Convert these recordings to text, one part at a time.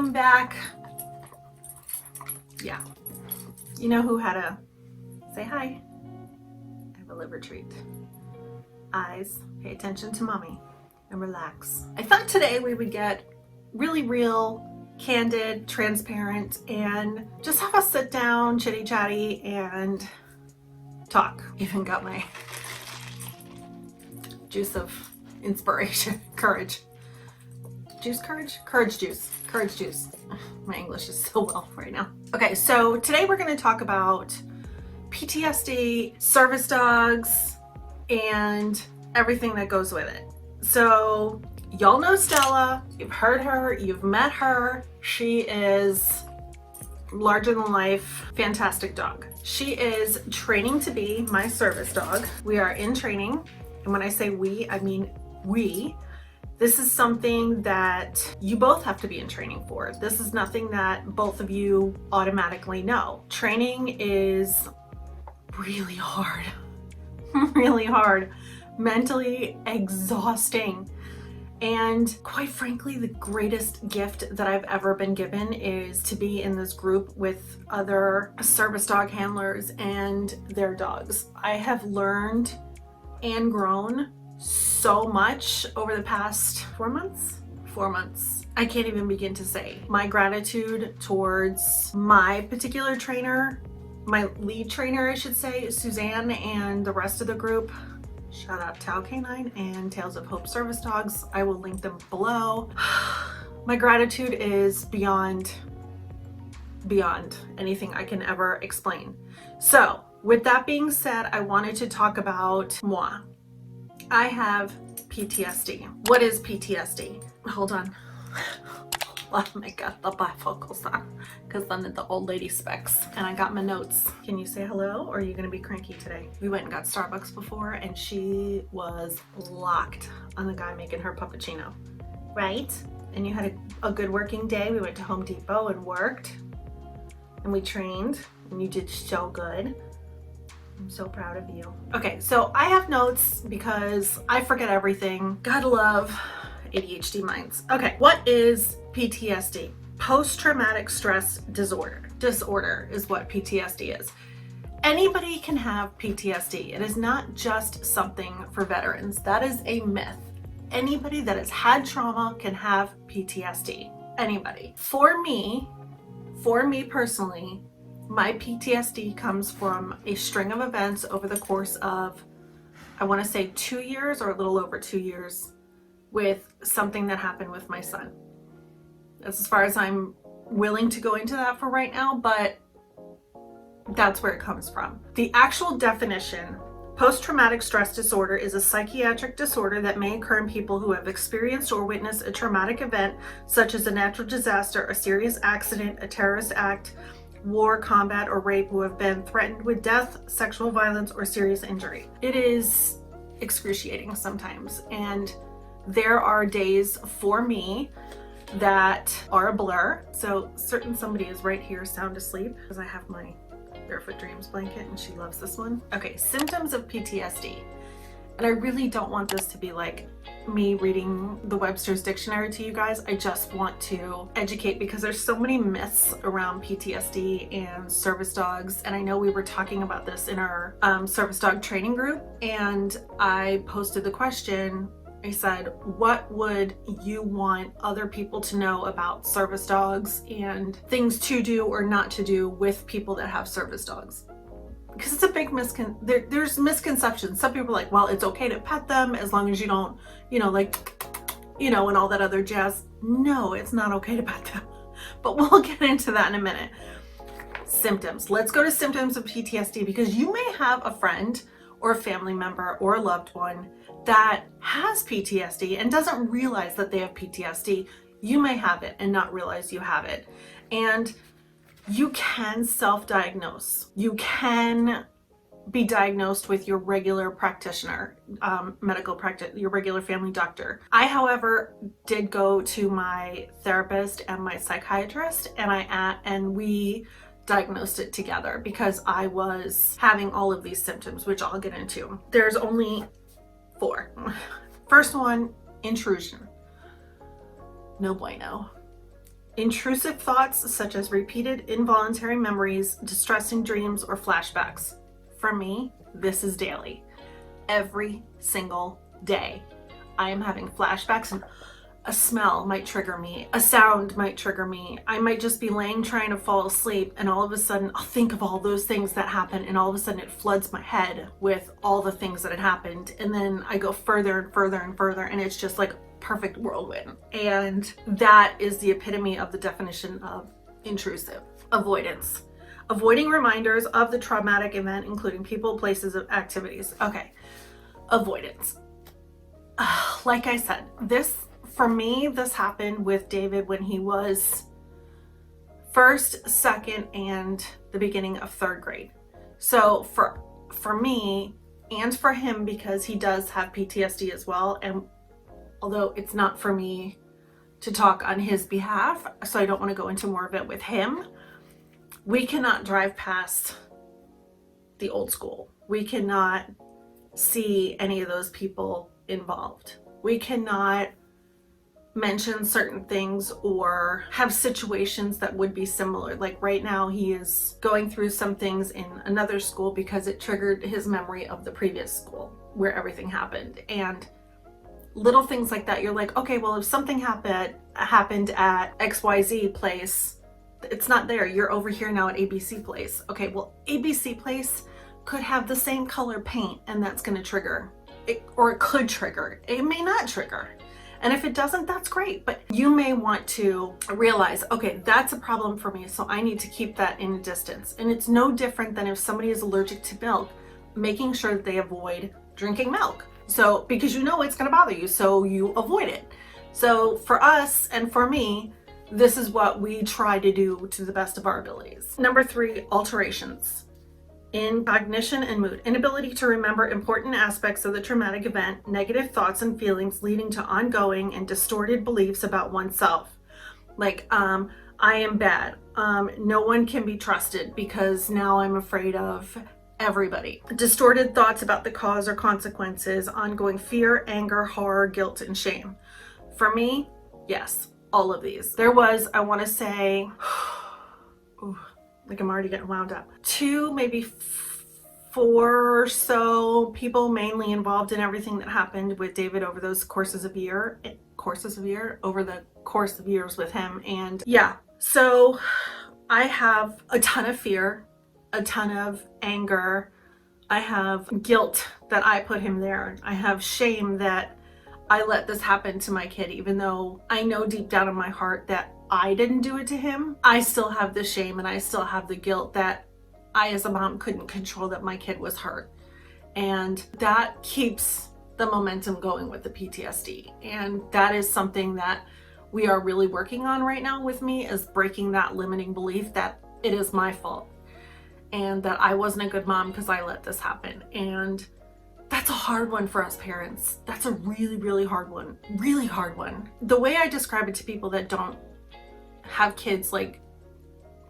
Welcome back. Yeah, you know who had to say hi? I have a liver treat. Eyes, pay attention to mommy and relax. I thought today we would get really real, candid, transparent, and just have us sit down, chitty chatty, and talk. Even got my juice of inspiration, courage. Courage juice. My English is so well right now. Okay, so today we're going to talk about PTSD, service dogs, and everything that goes with it. So y'all know Stella, you've heard her, you've met her. She is larger than life, fantastic dog. She is training to be my service dog. We are in training, and when I say we, I mean we. This is something that you both have to be in training for. This is nothing that both of you automatically know. Training is really hard, really hard, mentally exhausting. And quite frankly, the greatest gift that I've ever been given is to be in this group with other service dog handlers and their dogs. I have learned and grown so much over the past 4 months. I can't even begin to say. My gratitude towards my particular trainer, my lead trainer, I should say, Suzanne, and the rest of the group. Shout out Tao Canine and Tales of Hope Service Dogs. I will link them below. My gratitude is beyond anything I can ever explain. So with that being said, I wanted to talk about moi. I have PTSD. What is PTSD? Hold on. Oh my God, the bifocals on, because then the old lady specs, and I got my notes. Can you say hello, or are you gonna be cranky today? We went and got Starbucks before, and she was locked on the guy making her puppuccino, right? And you had a good working day. We went to Home Depot and worked, and we trained, and you did so good. I'm so proud of you. Okay, so I have notes because I forget everything. Gotta love ADHD minds. Okay, what is PTSD? Post-traumatic stress disorder. Disorder is what PTSD is. Anybody can have PTSD. It is not just something for veterans. That is a myth. Anybody that has had trauma can have PTSD. Anybody. For me personally, my PTSD comes from a string of events over the course of, I want to say 2 years or a little over 2 years, with something that happened with my son. That's as far as I'm willing to go into that for right now, but that's where it comes from. The actual definition: post-traumatic stress disorder is a psychiatric disorder that may occur in people who have experienced or witnessed a traumatic event, such as a natural disaster, a serious accident, a terrorist act, war, combat, or rape, who have been threatened with death, sexual violence, or serious injury. It is excruciating sometimes, and there are days for me that are a blur. So somebody is right here sound asleep because I have my Barefoot Dreams blanket and she loves this one. Okay, symptoms of PTSD. And I really don't want this to be like me reading the Webster's Dictionary to you guys. I just want to educate because there's so many myths around PTSD and service dogs. And I know we were talking about this in our service dog training group, and I posted the question. I said, what would you want other people to know about service dogs and things to do or not to do with people that have service dogs? Because it's a big there's misconceptions. Some people are like, well, it's okay to pet them as long as you don't, and all that other jazz. No, it's not okay to pet them. But we'll get into that in a minute. Symptoms. Let's go to symptoms of PTSD, because you may have a friend or a family member or a loved one that has PTSD and doesn't realize that they have PTSD. You may have it and not realize you have it. And you can self-diagnose. You can be diagnosed with your regular practitioner, your regular family doctor. I, however, did go to my therapist and my psychiatrist, and we diagnosed it together because I was having all of these symptoms, which I'll get into. There's only 4. First one, intrusion. No bueno. Intrusive thoughts such as repeated involuntary memories, distressing dreams, or flashbacks. For me, this is daily. Every single day, I am having flashbacks, and a smell might trigger me, a sound might trigger me. I might just be laying trying to fall asleep, and all of a sudden I'll think of all those things that happened, and all of a sudden it floods my head with all the things that had happened, and then I go further and further and further, and it's just like perfect whirlwind. And that is the epitome of the definition of intrusive. Avoidance. Avoiding reminders of the traumatic event, including people, places, of activities. Okay, avoidance. Like I said, for me, this happened with David when he was first, second, and the beginning of third grade. So for me and for him, because he does have PTSD as well, and although it's not for me to talk on his behalf, so I don't want to go into more of it with him, we cannot drive past the old school. We cannot see any of those people involved. We cannot mention certain things or have situations that would be similar. Like right now, he is going through some things in another school because it triggered his memory of the previous school where everything happened. And little things like that, you're like, okay, well, if something happened at XYZ place, it's not there. You're over here now at ABC place. Okay, well, ABC place could have the same color paint, and that's going to trigger it, or it could trigger. It may not trigger. And if it doesn't, that's great. But you may want to realize, okay, that's a problem for me, so I need to keep that in a distance. And it's no different than if somebody is allergic to milk, making sure that they avoid drinking milk. So, because you know it's going to bother you, so you avoid it. So for us and for me, this is what we try to do to the best of our abilities. Number 3, alterations in cognition and mood. Inability to remember important aspects of the traumatic event, negative thoughts and feelings leading to ongoing and distorted beliefs about oneself. Like, I am bad. No one can be trusted because now I'm afraid of everybody. Distorted thoughts about the cause or consequences, ongoing fear, anger, horror, guilt, and shame. For me, yes, all of these. There was, I want to say, like I'm already getting wound up, 2, maybe 4 or so people mainly involved in everything that happened with David over those over the course of years with him. And yeah, so I have a ton of fear, a ton of anger. I have guilt that I put him there. I have shame that I let this happen to my kid, even though I know deep down in my heart that I didn't do it to him. I still have the shame and I still have the guilt that I as a mom couldn't control that my kid was hurt. And that keeps the momentum going with the PTSD. And that is something that we are really working on right now with me, is breaking that limiting belief that it is my fault and that I wasn't a good mom because I let this happen. And that's a hard one for us parents. That's a really, really hard one. Really hard one. The way I describe it to people that don't have kids, like,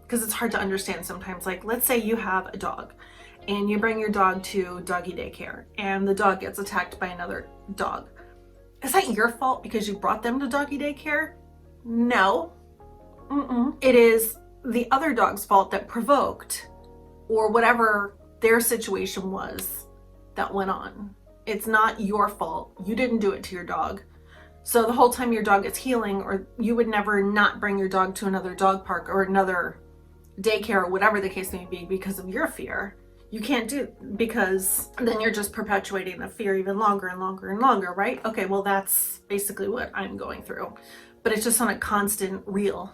because it's hard to understand sometimes, like, let's say you have a dog and you bring your dog to doggy daycare and the dog gets attacked by another dog. Is that your fault because you brought them to doggy daycare? No. It is the other dog's fault that provoked, or whatever their situation was that went on. It's not your fault. You didn't do it to your dog. So the whole time your dog is healing, or you would never not bring your dog to another dog park or another daycare or whatever the case may be because of your fear. You can't do, because then you're just perpetuating the fear even longer and longer and longer, right? Okay, well, that's basically what I'm going through. But it's just on a constant loop.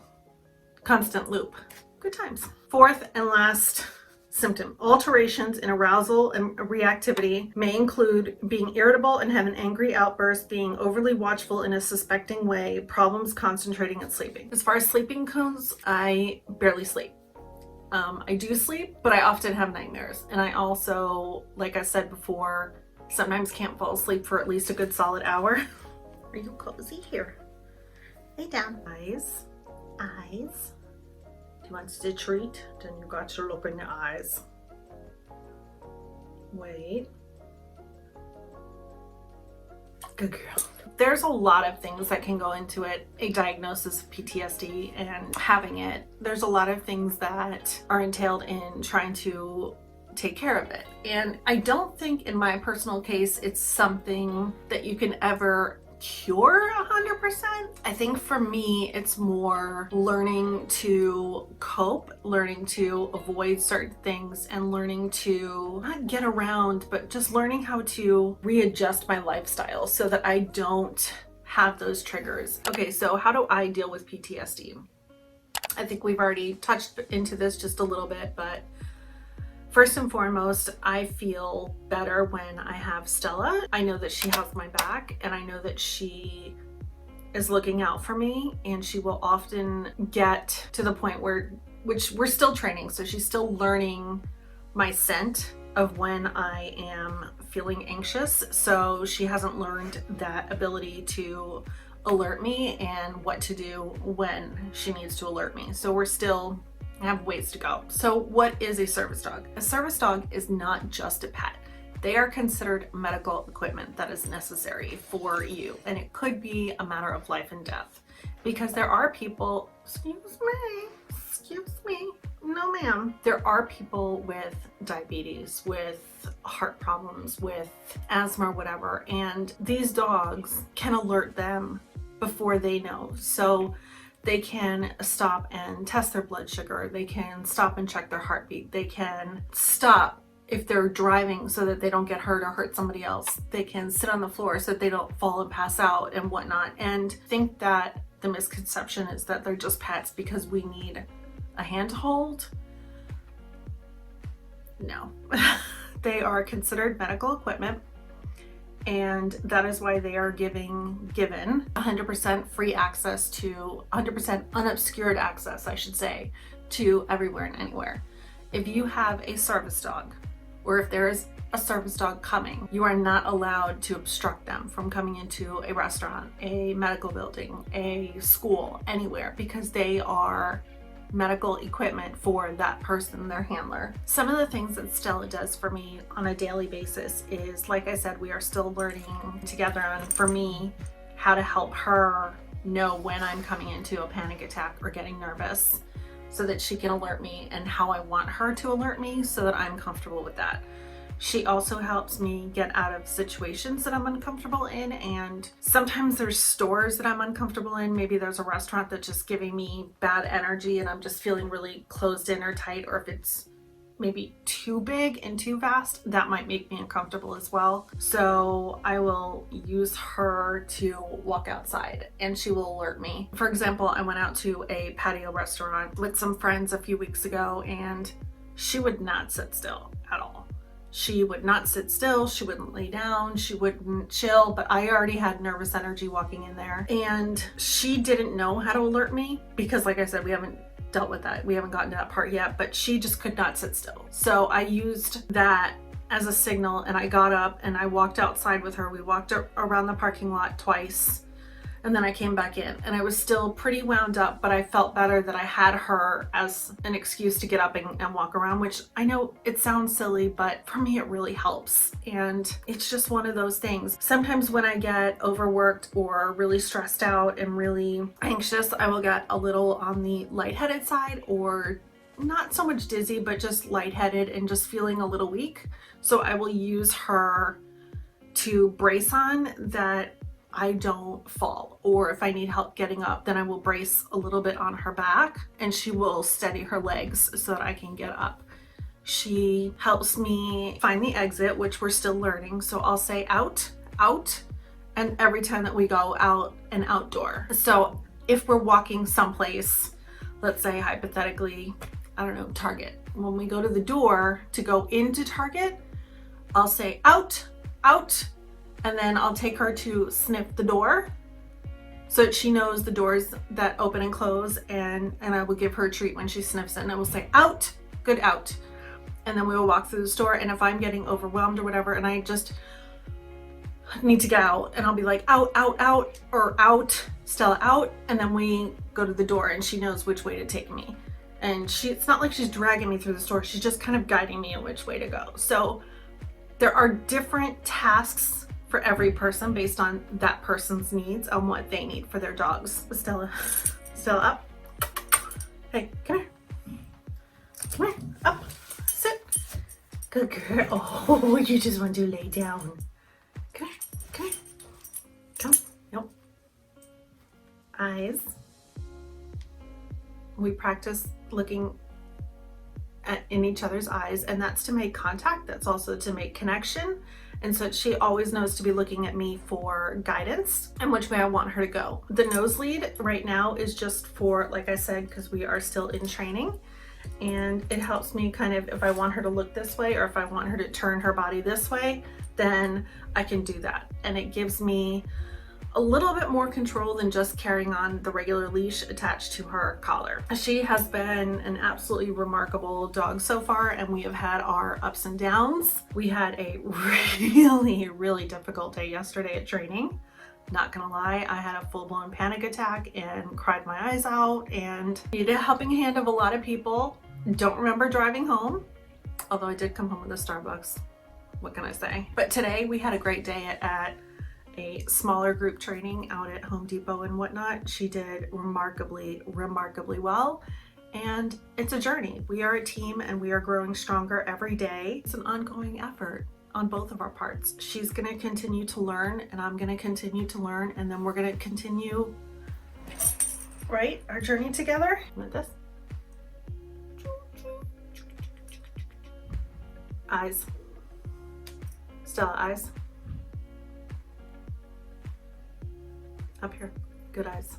Good times. 4th and last symptom, alterations in arousal and reactivity may include being irritable and have an angry outburst, being overly watchful in a suspecting way, problems concentrating and sleeping. As far as sleeping goes, I barely sleep. I do sleep, but I often have nightmares. And I also, like I said before, sometimes can't fall asleep for at least a good solid hour. Are you cozy? Here. Lay down. Eyes. You want to treat? Then you got to look in the eyes. Wait. Good girl. there's a lot of things that can go into it, a diagnosis of PTSD and having it. There's a lot of things that are entailed in trying to take care of it. And I don't think in my personal case, it's something that you can ever cure 100%. I think for me, it's more learning to cope, learning to avoid certain things, and learning to not get around, but just learning how to readjust my lifestyle so that I don't have those triggers. Okay, so how do I deal with PTSD? I think we've already touched into this just a little bit, but first and foremost, I feel better when I have Stella. I know that she has my back, and I know that she is looking out for me, and she will often get to the point where, which we're still training, so she's still learning my scent of when I am feeling anxious. So she hasn't learned that ability to alert me and what to do when she needs to alert me. So we're still have ways to go. So what is a service dog? A service dog is not just a pet. They are considered medical equipment that is necessary for you. And it could be a matter of life and death, because there are people, excuse me, no ma'am. There are people with diabetes, with heart problems, with asthma or whatever. And these dogs can alert them before they know. So they can stop and test their blood sugar. They can stop and check their heartbeat. They can stop if they're driving so that they don't get hurt or hurt somebody else. They can sit on the floor so that they don't fall and pass out and whatnot. And think that the misconception is that they're just pets because we need a hand to hold. No, they are considered medical equipment. And that is why they are given 100% free access to, 100% unobscured access, I should say, to everywhere and anywhere. If you have a service dog, or if there is a service dog coming, you are not allowed to obstruct them from coming into a restaurant, a medical building, a school, anywhere, because they are medical equipment for that person, their handler. Some of the things that Stella does for me on a daily basis is, like I said, we are still learning together on, for me, how to help her know when I'm coming into a panic attack or getting nervous so that she can alert me, and how I want her to alert me so that I'm comfortable with that. She also helps me get out of situations that I'm uncomfortable in, and sometimes there's stores that I'm uncomfortable in. Maybe there's a restaurant that's just giving me bad energy and I'm just feeling really closed in or tight, or if it's maybe too big and too fast, that might make me uncomfortable as well. So I will use her to walk outside and she will alert me. For example, I went out to a patio restaurant with some friends a few weeks ago, and she would not sit still at all. She would not sit still, she wouldn't lay down, she wouldn't chill, but I already had nervous energy walking in there. And she didn't know how to alert me because, like I said, we haven't dealt with that. We haven't gotten to that part yet, but she just could not sit still. So I used that as a signal, and I got up and I walked outside with her. We walked around the parking lot twice, and then I came back in, and I was still pretty wound up, but I felt better that I had her as an excuse to get up and walk around, which I know it sounds silly, but for me, it really helps. And it's just one of those things. Sometimes when I get overworked or really stressed out and really anxious, I will get a little on the lightheaded side, or not so much dizzy, but just lightheaded and just feeling a little weak. So I will use her to brace on that I don't fall, or if I need help getting up, then I will brace a little bit on her back and she will steady her legs so that I can get up. She helps me find the exit, which we're still learning. So I'll say out, out, and every time that we go out and outdoor. So if we're walking someplace, let's say hypothetically, I don't know, Target. When we go to the door to go into Target, I'll say out, out, and then I'll take her to sniff the door so that she knows the doors that open and close, and I will give her a treat when she sniffs it, and I will say out, good, out. And then we will walk through the store, and if I'm getting overwhelmed or whatever and I just need to get out, and I'll be like out, out, out, or out, Stella, out, and then we go to the door and she knows which way to take me. And it's not like she's dragging me through the store, she's just kind of guiding me in which way to go. So there are different tasks for every person based on that person's needs and what they need for their dogs. Stella, Stella, up. Hey, come here. Come here, up, sit. Good girl. Oh, you just want to lay down. Come here, come here. Come, nope. Eyes. We practice looking in each other's eyes, and that's to make contact. That's also to make connection. And so she always knows to be looking at me for guidance and which way I want her to go. The nose lead right now is just for, like I said, because we are still in training, and it helps me kind of, if I want her to look this way or if I want her to turn her body this way, then I can do that. And it gives me a little bit more control than just carrying on the regular leash attached to her collar. She has been an absolutely remarkable dog so far, and we have had our ups and downs. We had a really difficult day yesterday at training. Not gonna lie, I had a full-blown panic attack and cried my eyes out and needed a helping hand of a lot of people. Don't remember driving home, although I did come home with a Starbucks. What can I say? But today we had a great day at a smaller group training out at Home Depot and whatnot. She did remarkably well, and it's a journey. We are a team and we are growing stronger every day. It's an ongoing effort on both of our parts. She's gonna continue to learn and I'm gonna continue to learn, and then we're gonna continue, right, our journey together. With this. Eyes. Stella, eyes. Up here. Good eyes.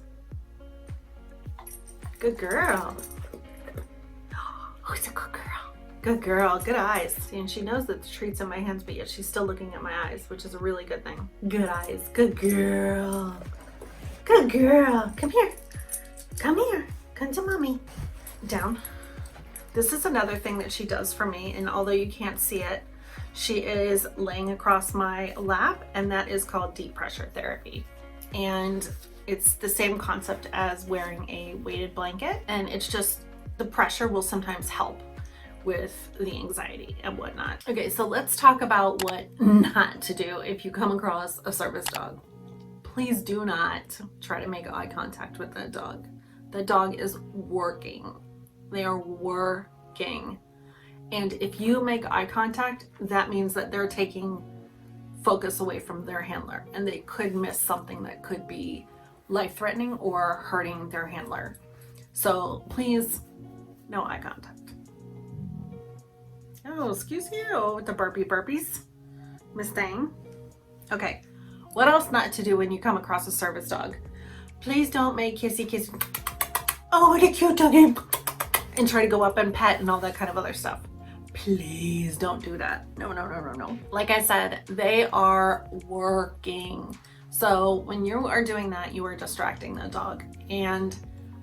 Good girl. Who's a good girl? Good girl. Good eyes. See, and she knows that the treat's in my hands, but yet she's still looking at my eyes, which is a really good thing. Good eyes. Good girl. Good girl. Come here. Come here. Come to mommy. Down. This is another thing that she does for me, and although you can't see it, she is laying across my lap, and that is called deep pressure therapy. And it's the same concept as wearing a weighted blanket, and it's just the pressure will sometimes help with the anxiety and whatnot. Okay, so let's talk about what not to do if you come across a service dog. Please do not try to make eye contact with that dog. The dog is working. They are working. And if you make eye contact, that means that they're taking focus away from their handler, and they could miss something that could be life-threatening or hurting their handler. So please, no eye contact. Oh, excuse you with the burpees, Miss Thing. Okay, what else not to do when you come across a service dog? Please don't make kissy. Oh, what a cute doggy. And try to go up and pet and all that kind of other stuff. Please don't do that. No. Like I said, they are working. So when you are doing that, you are distracting the dog. And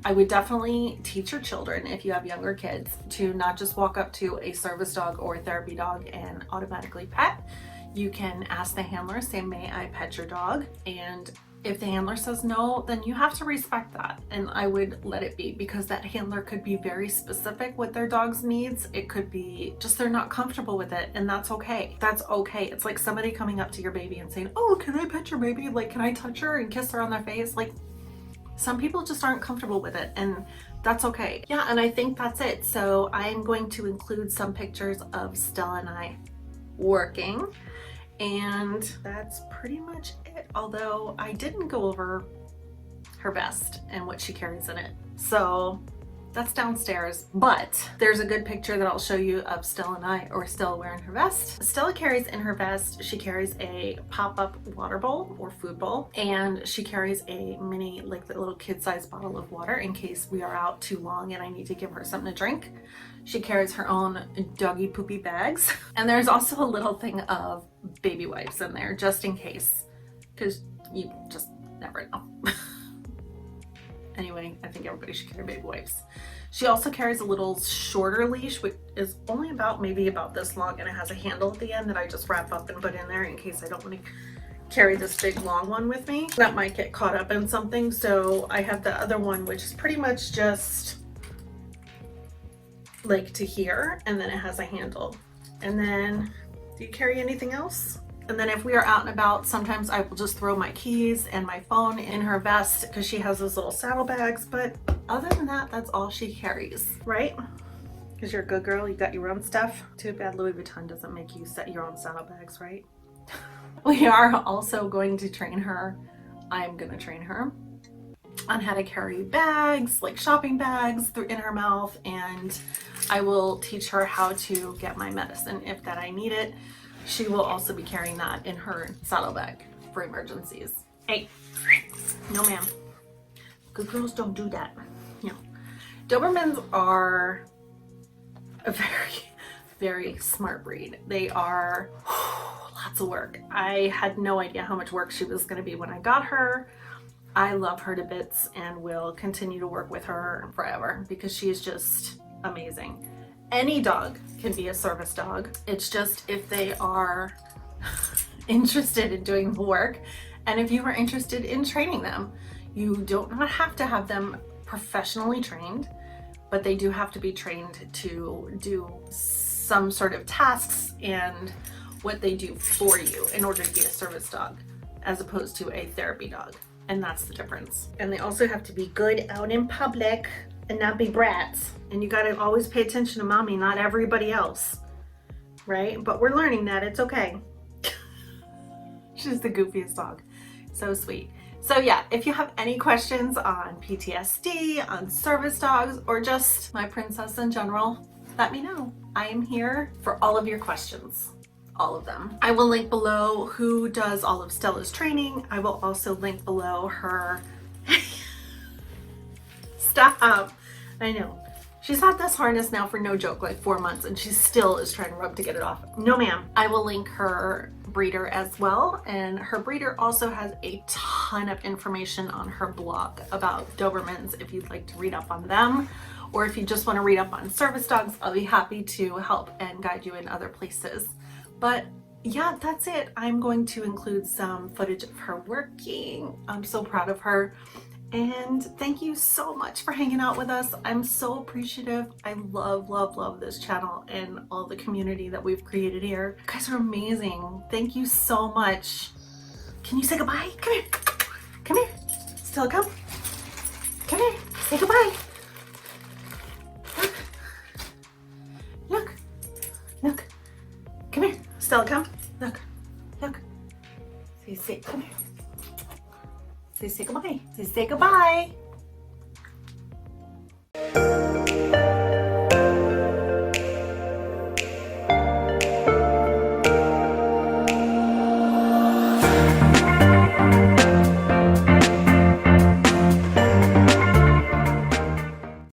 I would definitely teach your children, if you have younger kids, to not just walk up to a service dog or a therapy dog and automatically pet. You can ask the handler, say, may I pet your dog? And if the handler says no, then you have to respect that, and I would let it be, because that handler could be very specific with their dog's needs. It could be just they're not comfortable with it, and that's okay. That's okay. It's like somebody coming up to your baby and saying, oh, can I pet your baby? Like, can I touch her and kiss her on their face? Like, some people just aren't comfortable with it, and that's okay. Yeah, and I think that's it. So I am going to include some pictures of Stella and I working. And that's pretty much it, although I didn't go over her vest and what she carries in it. So that's downstairs, but there's a good picture that I'll show you of Stella and I, or Stella wearing her vest. Stella carries in her vest, she carries a pop-up water bowl or food bowl, and she carries a mini, like the little kid-sized bottle of water in case we are out too long and I need to give her something to drink. She carries her own doggy poopy bags. And there's also a little thing of baby wipes in there, just in case, because you just never know. Anyway, I think everybody should carry baby wipes. She also carries a little shorter leash, which is only maybe about this long, and it has a handle at the end that I just wrap up and put in there in case I don't want to carry this big long one with me. That might get caught up in something. So I have the other one, which is pretty much just like to here, and then it has a handle. And then, do you carry anything else? And then if we are out and about, sometimes I will just throw my keys and my phone in her vest because she has those little saddlebags. But other than that, that's all she carries, right? Because you're a good girl, you got your own stuff. Too bad Louis Vuitton doesn't make you set your own saddlebags, right? We are also going to train her. I'm gonna train her on how to carry bags, like shopping bags in her mouth, and I will teach her how to get my medicine if that I need it. She will also be carrying that in her saddlebag for emergencies. Hey, no ma'am. Good girls don't do that. No. Dobermans are a very, very smart breed. They are lots of work. I had no idea how much work she was going to be when I got her. I love her to bits and will continue to work with her forever because she is just amazing. Any dog can be a service dog. It's just if they are interested in doing the work and if you are interested in training them. You don't have to have them professionally trained, but they do have to be trained to do some sort of tasks and what they do for you in order to be a service dog as opposed to a therapy dog. And that's the difference. And they also have to be good out in public and not be brats. And you gotta always pay attention to mommy, not everybody else, right? But we're learning that it's okay. She's the goofiest dog. So sweet. So yeah, if you have any questions on PTSD, on service dogs, or just my princess in general, let me know. I am here for all of your questions. All of them. I will link below who does all of Stella's training. I will also link below her Stop. I know. She's had this harness now for no joke, like 4 months, and she still is trying to rub to get it off. No ma'am. I will link her breeder as well, and her breeder also has a ton of information on her blog about Dobermans if you'd like to read up on them, or if you just want to read up on service dogs, I'll be happy to help and guide you in other places. But yeah, that's it. I'm going to include some footage of her working. I'm so proud of her. And thank you so much for hanging out with us. I'm so appreciative. I love, love, love this channel and all the community that we've created here. You guys are amazing. Thank you so much. Can you say goodbye? Come here. Come here. Stella, come. Come here. Say goodbye. Look. Look. Look. Come here. Stella, come. Look. Look. Say, come here. Say goodbye. Say goodbye.